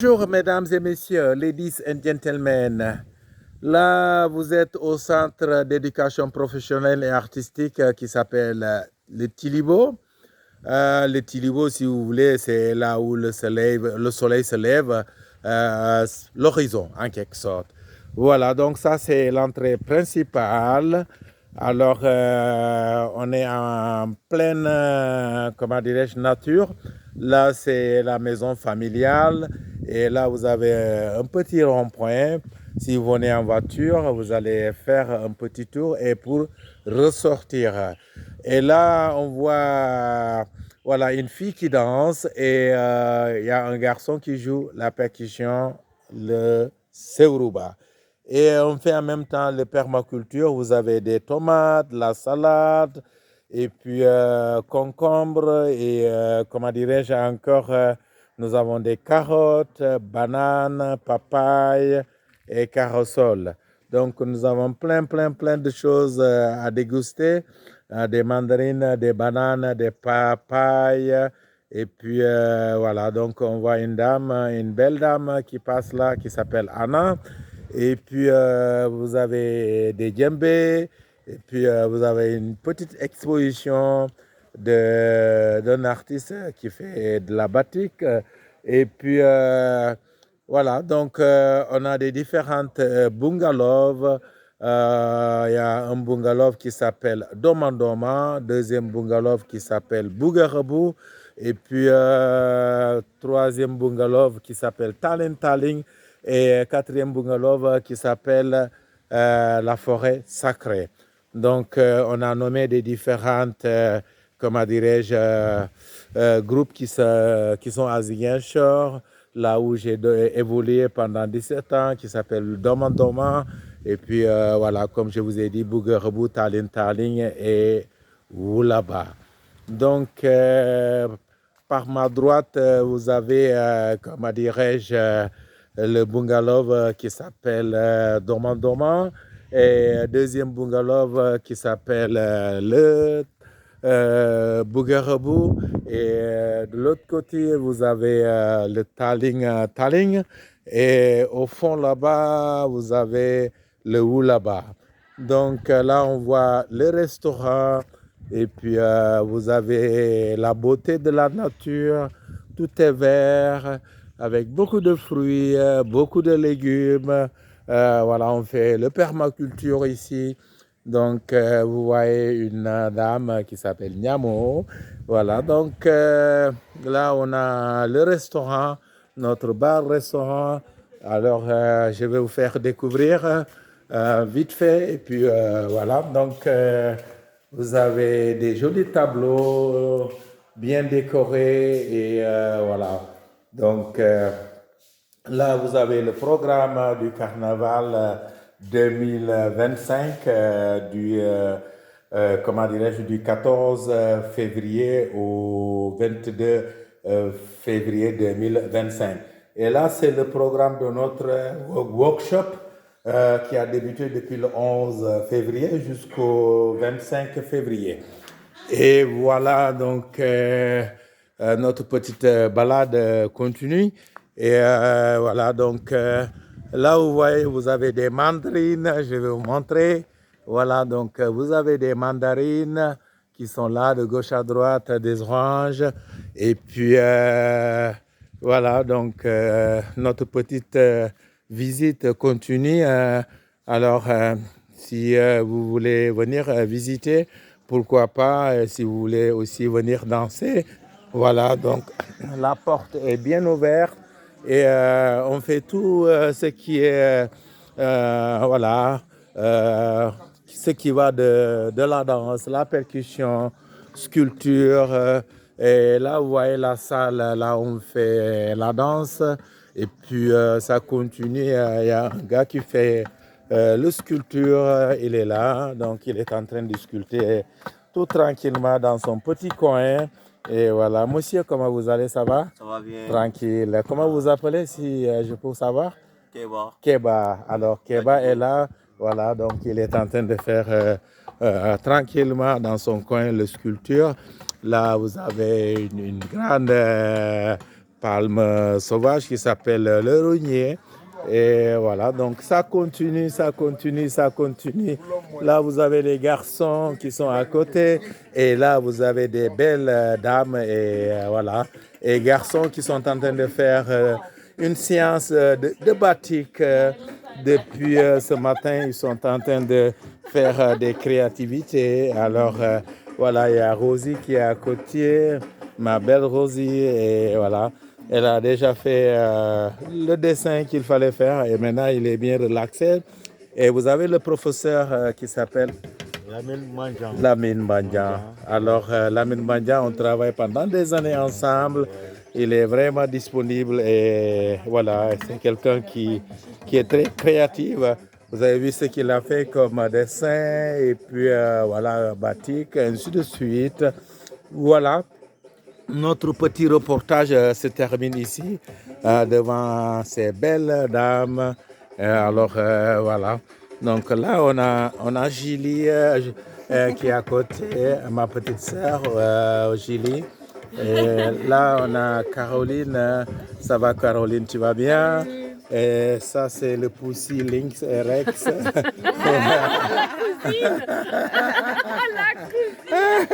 Bonjour mesdames et messieurs, ladies and gentlemen. Là, vous êtes au centre d'éducation professionnelle et artistique qui s'appelle le Tilibo. Le Tilibo, si vous voulez, c'est là où le soleil se lève, l'horizon en quelque sorte. Voilà, donc ça c'est l'entrée principale. Alors, on est en pleine, comment dirais-je, nature. Là, c'est la maison familiale. Et là, vous avez un petit rond-point. Si vous venez en voiture, vous allez faire un petit tour et pour ressortir. Et là, on voit voilà, une fille qui danse et il y a un garçon qui joue la percussion, le seuruba. Et on fait en même temps le permaculture. Vous avez des tomates, la salade, et puis concombre, et comment dirais-je encore, nous avons des carottes, bananes, papayes et carousel. Donc nous avons plein de choses à déguster, des mandarines, des bananes, des papayes. Et puis voilà, donc on voit une belle dame qui passe là, qui s'appelle Anna. Et puis, vous avez des djembés. Et puis, vous avez une petite exposition d'un artiste qui fait de la batik. Et puis, voilà, donc on a des différentes bungalows. Il y a un bungalow qui s'appelle Domandoma, deuxième bungalow qui s'appelle Bougarabou, et puis troisième bungalow qui s'appelle Talin Taling, et quatrième bungalow qui s'appelle la forêt sacrée. Donc, on a nommé des différentes, comment dirais-je, groupes qui sont à Ziguinchor, là où j'ai évolué pendant 17 ans, qui s'appelle Domandoma. Et puis, voilà, comme je vous ai dit, Bouguerebou, Talin Taling et Woulaba. Donc, par ma droite, vous avez, comment dirais-je, le bungalow qui s'appelle Domandoma, et deuxième bungalow qui s'appelle le Bouguerebou. Et de l'autre côté, vous avez le Taling. Et au fond là-bas, vous avez le Oulaba. Donc là, on voit le restaurant. Et puis, vous avez la beauté de la nature. Tout est vert, avec beaucoup de fruits, beaucoup de légumes. Voilà, on fait le permaculture ici. Donc, vous voyez une dame qui s'appelle Nyamo. Voilà, donc là, on a le restaurant, notre bar-restaurant. Alors, je vais vous faire découvrir vite fait. Et puis, voilà, donc, vous avez des jolis tableaux bien décorés. Et voilà, donc, là, vous avez le programme du carnaval 2025 comment dirais-je, du 14 février au 22 février 2025. Et là, c'est le programme de notre workshop qui a débuté depuis le 11 février jusqu'au 25 février. Et voilà, donc, notre petite balade continue. Et voilà, donc, là, vous voyez, vous avez des mandarines, je vais vous montrer. Voilà, donc, vous avez des mandarines qui sont là de gauche à droite, des oranges. Et puis, voilà, donc, notre petite visite continue. Alors, si vous voulez venir visiter, pourquoi pas, si vous voulez aussi venir danser. Voilà, donc la porte est bien ouverte et on fait tout ce qui est, voilà, ce qui va de la danse, la percussion, sculpture. Et là, vous voyez la salle, là où on fait la danse. Et puis, ça continue. Il y a un gars qui fait le sculpture, il est là, donc il est en train de sculpter tout tranquillement dans son petit coin. Et voilà, monsieur, comment vous allez, ça va? Ça va bien. Tranquille. Comment vous appelez, si je peux savoir? Keba. Keba. Alors, Keba est là, voilà, donc il est en train de faire tranquillement dans son coin le sculpture. Là, vous avez une grande palme sauvage qui s'appelle le rognier. Et voilà, donc ça continue, ça continue, ça continue. Là, vous avez les garçons qui sont à côté. Et là, vous avez des belles dames et voilà. Et garçons qui sont en train de faire une séance de batik. Depuis ce matin, ils sont en train de faire des créativités. Alors, voilà, il y a Rosie qui est à côté, ma belle Rosie. Et voilà. Elle a déjà fait le dessin qu'il fallait faire et maintenant il est bien relaxé. Et vous avez le professeur qui s'appelle Lamine Bandian. Alors Lamine Bandian, on travaille pendant des années ensemble. Il est vraiment disponible et voilà, c'est quelqu'un qui est très créatif. Vous avez vu ce qu'il a fait comme dessin et puis voilà, batik, ainsi de suite. Voilà. Notre petit reportage se termine ici devant ces belles dames. Alors voilà. Donc là, on a Julie qui est à côté, ma petite sœur Julie. Et là, on a Caroline. Ça va, Caroline, tu vas bien? Et ça, c'est le Pussy Lynx et Rex. La cousine. La cousine.